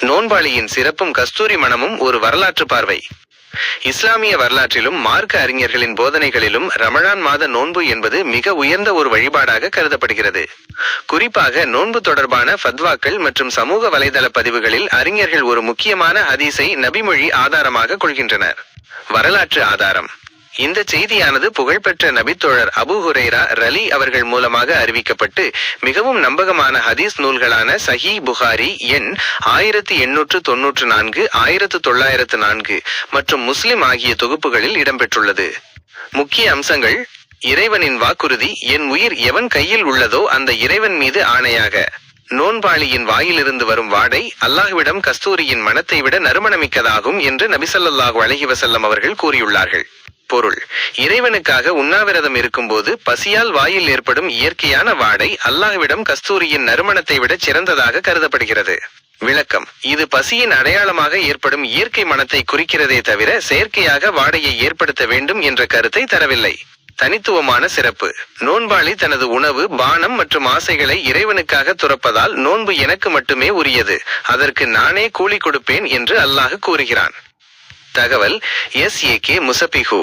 நோன்பாளியின் சிறப்பும் கஸ்தூரி மணமும் ஒரு வரலாற்று பார்வை. இஸ்லாமிய வரலாற்றிலும் மார்க்க அறிஞர்களின் போதனைகளிலும் ரமழான் மாத நோன்பு என்பது மிக உயர்ந்த ஒரு வழிபாடாக கருதப்படுகிறது. குறிப்பாக நோன்பு தொடர்பான ஃபத்வாக்கள் மற்றும் சமூக வலைதள பதிவுகளில் அறிஞர்கள் ஒரு முக்கியமான ஹதீஸை நபிமொழி ஆதாரமாக கொள்கின்றனர். வரலாற்று ஆதாரம். இந்த செய்தியானது புகழ்பெற்ற நபித்தோழர் அபூ ஹுரைரா ரலி அவர்கள் மூலமாக அறிவிக்கப்பட்டு மிகவும் நம்பகமான ஹதீஸ் நூல்களான சஹீஹ் புகாரி எண் 1894, 1904 மற்றும் முஸ்லிம் ஆகிய தொகுப்புகளில் இடம்பெற்றுள்ளது. முக்கிய அம்சங்கள்: இறைவனின் வாக்குறுதி, என் உயிர் எவன் கையில் உள்ளதோ அந்த இறைவன் மீது ஆணையாக. நோன்பாளியின் வாயிலிருந்து வரும் வாடை அல்லாஹ்விடம் கஸ்தூரியின் மணத்தை விட நறுமணமிக்கதாகும் என்று நபி ஸல்லல்லாஹு அலைஹி வஸல்லம் அவர்கள் கூறியுள்ளார்கள். பொருள்: இறைவனுக்காக உண்ணாவிரதம் இருக்கும்போது பசியால் வாயில் ஏற்படும் இயற்கையான வாடை அல்லாஹ்விடம் கஸ்தூரியின் நறுமணத்தை விட சிறந்ததாக கருதப்படுகிறது. விளக்கம்: இது பசியின் அடையாளமாக ஏற்படும் இயற்கை மணத்தை குறிக்கிறதே தவிர செயற்கையாக வாடையை ஏற்படுத்த வேண்டும் என்ற கருத்தை தரவில்லை. தனித்துவமான சிறப்பு: நோன்பாளி தனது உணவு, பானம் மற்றும் ஆசைகளை இறைவனுக்காக துறப்பதால் நோன்பு எனக்கு மட்டுமே உரியது, அதற்கு நானே கூலி கொடுப்பேன் என்று அல்லாஹ் கூறுகிறான். தகவல்: SAK முசபிஹு.